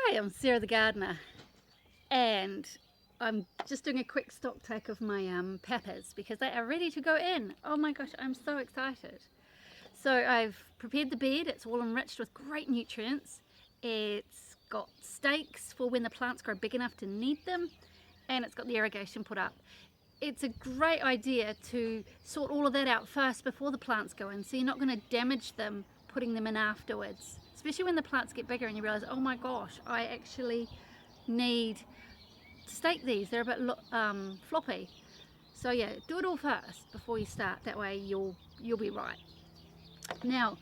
Hi, I'm Sarah the gardener, and I'm just doing a quick stock take of my peppers because they are ready to go in. Oh my gosh, I'm so excited. So I've prepared the bed. It's all enriched with great nutrients. It's got stakes for when the plants grow big enough to need them, and it's got the irrigation put up. It's a great idea to sort all of that out first before the plants go in, so you're not going to damage them putting them in afterwards, especially when the plants get bigger and you realize, oh my gosh, I actually need to stake these. They're a bit floppy. So yeah, do it all first before you start. That way you'll be right. Now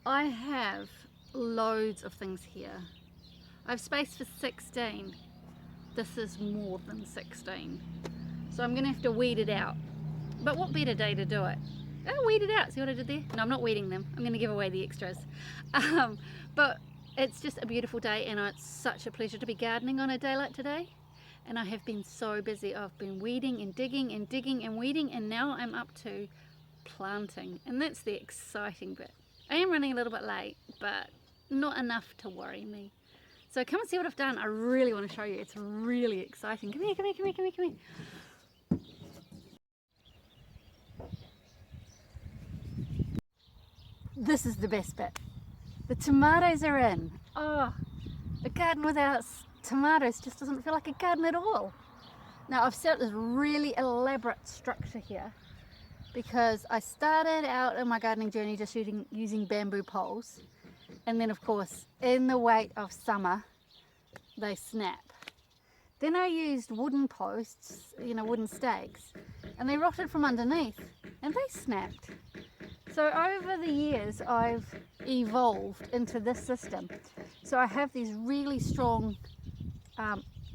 I have loads of things here. I have space for 16. This is more than 16. So I'm gonna have to weed it out. But what better day to do it? Oh, weed it out. See what I did there? No, I'm not weeding them. I'm gonna give away the extras. But it's just a beautiful day, and it's such a pleasure to be gardening on a day like today. And I have been so busy. I've been weeding and digging and digging and weeding, and now I'm up to planting, and that's the exciting bit. I am running a little bit late, but not enough to worry me. So come and see what I've done. I really want to show you. It's really exciting. Come here, come here, come here, come here, come here. This is the best bit. The tomatoes are in. Oh, a garden without tomatoes just doesn't feel like a garden at all. Now I've set up this really elaborate structure here because I started out in my gardening journey just using bamboo poles, and then of course in the weight of summer they snap. Then I used wooden posts, wooden stakes, and they rotted from underneath and they snapped. So over the years I've evolved into this system. So I have these really strong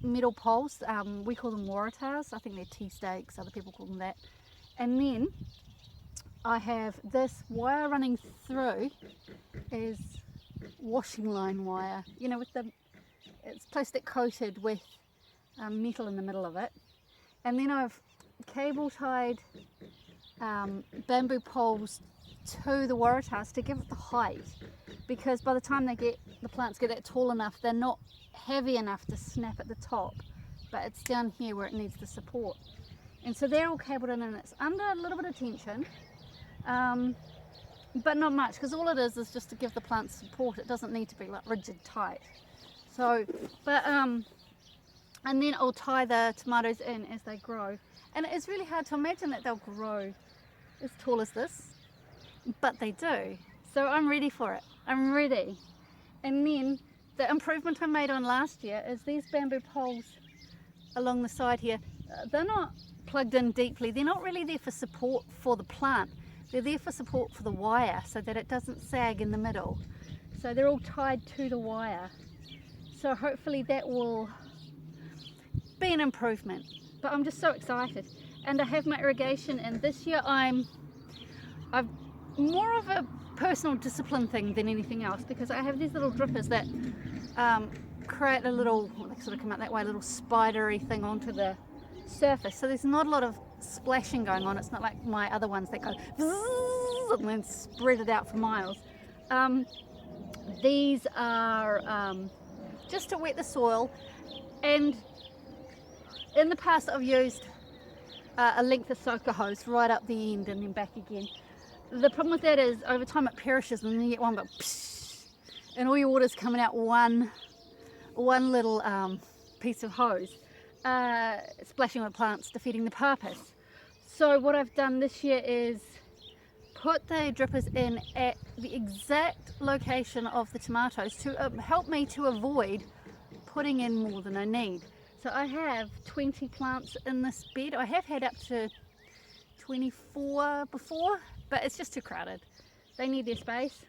metal poles. We call them waratahs. I think they're tea stakes, other people call them that. And then I have this wire running through is washing line wire, it's plastic coated with metal in the middle of it. And then I've cable tied bamboo poles to the waratahs to give it the height, because by the time the plants get that tall enough, they're not heavy enough to snap at the top, but it's down here where it needs the support. And so they're all cabled in, and it's under a little bit of tension, but not much, because all it is just to give the plants support. It doesn't need to be like rigid tight. So and then I'll tie the tomatoes in as they grow, and it's really hard to imagine that they'll grow as tall as this, but they do. So I'm ready for it. I'm ready. And then the improvement I made on last year is these bamboo poles along the side here. They're not plugged in deeply. They're not really there for support for the plant. They're there for support for the wire so that it doesn't sag in the middle. So they're all tied to the wire. So hopefully that will be an improvement. But I'm just so excited. And I have my irrigation, and this year I've more of a personal discipline thing than anything else, because I have these little drippers that create a little, they sort of come out that way, a little spidery thing onto the surface. So there's not a lot of splashing going on. It's not like my other ones that go and then spread it out for miles. These are just to wet the soil, and in the past I've used a length of soaker hose right up the end and then back again. The problem with that is over time it perishes, and then you get one, but and all your water's coming out one little piece of hose, splashing the plants, defeating the purpose. So what I've done this year is put the drippers in at the exact location of the tomatoes to help me to avoid putting in more than I need. So I have 20 plants in this bed. I have had up to 24 before, but it's just too crowded. They need their space.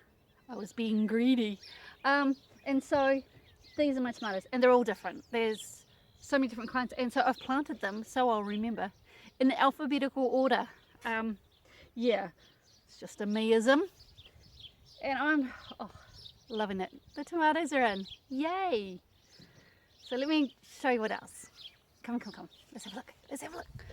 I was being greedy. And so these are my tomatoes, and they're all different. There's so many different kinds, and so I've planted them, so I'll remember, in alphabetical order. Yeah, it's just a meism. And I'm loving it. The tomatoes are in. Yay! So let me show you what else. Come. Let's have a look. Let's have a look.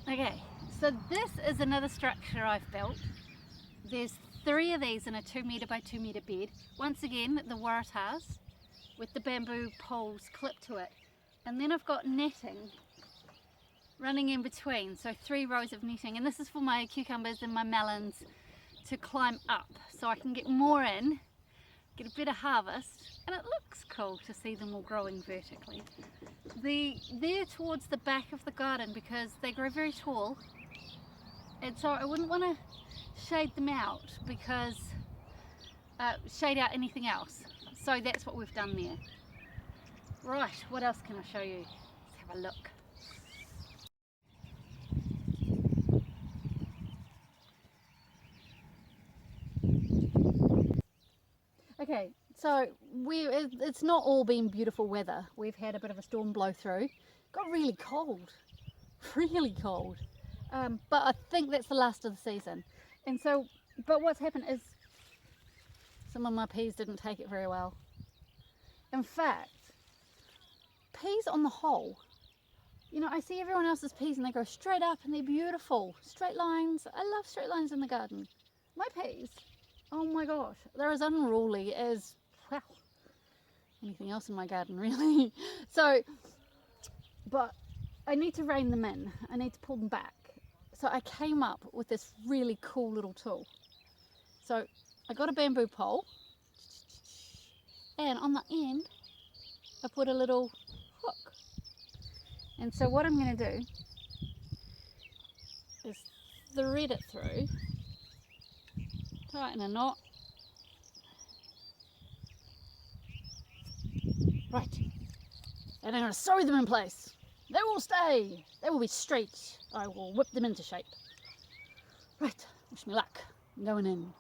Okay, So this is another structure I've built. There's 3 of these in a 2 metre by 2 metre bed. Once again, the waratahs with the bamboo poles clipped to it. And then I've got netting running in between, so 3 rows of netting. And this is for my cucumbers and my melons to climb up, so I can get more in, get a better harvest, and it looks cool to see them all growing vertically. They're towards the back of the garden because they grow very tall, and so I wouldn't want to shade them out because shade out anything else. So that's what we've done there. Right, what else can I show you? Let's have a look. Okay, so it's not all been beautiful weather. We've had a bit of a storm blow through. Got really cold, really cold. But I think that's the last of the season. And so, but what's happened is some of my peas didn't take it very well. In fact, peas on the whole, you know, I see everyone else's peas and they go straight up and they're beautiful. Straight lines. I love straight lines in the garden. My peas, oh my gosh, they're as unruly as, wow, anything else in my garden really. So, but I need to rein them in. I need to pull them back. So I came up with this really cool little tool. So I got a bamboo pole, and on the end I put a little hook. And so what I'm going to do is thread it through, tighten a knot. Right, and I'm going to sew them in place. They will stay. They will be straight. I will whip them into shape. Right, wish me luck. I'm going in.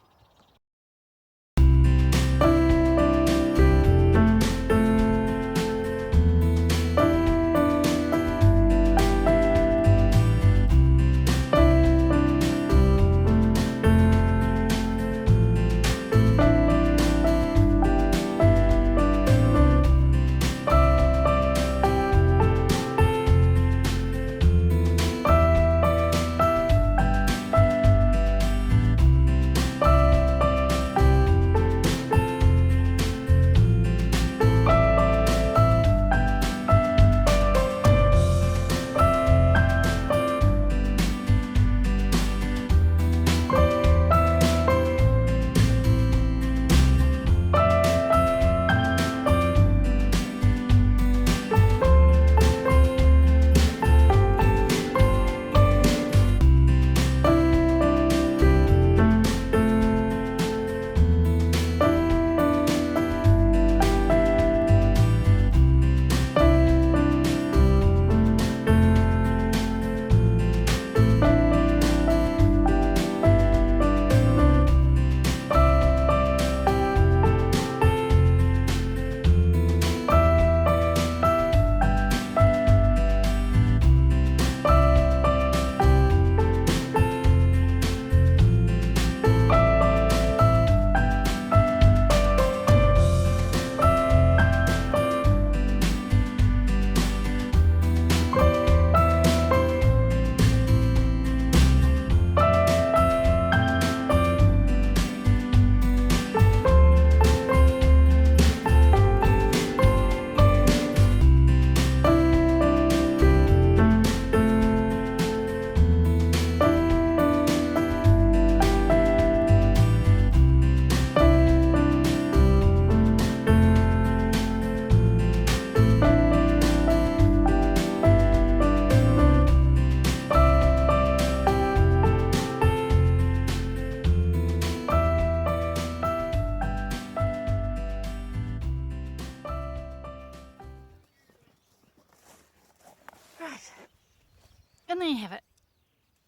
And there you have it.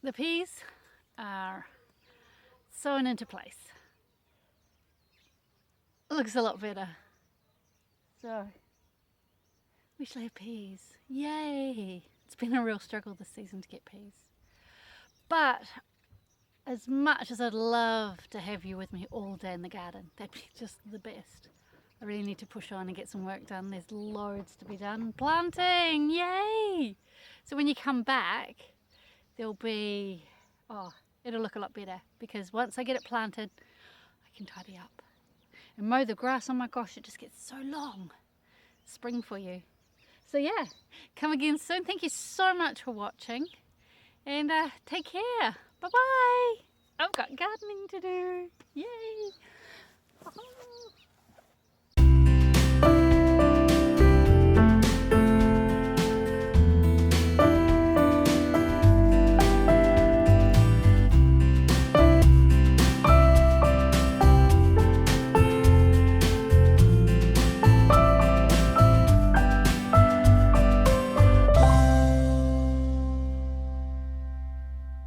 The peas are sewn into place. It looks a lot better. So, we shall have peas. Yay! It's been a real struggle this season to get peas. But, as much as I'd love to have you with me all day in the garden, that'd be just the best. I really need to push on and get some work done. There's loads to be done. Planting! Yay! So when you come back, there'll be, oh, it'll look a lot better, because once I get it planted, I can tidy up and mow the grass. Oh my gosh, it just gets so long. Spring for you. So yeah, come again soon. Thank you so much for watching, and take care. Bye bye. I've got gardening to do. Yay.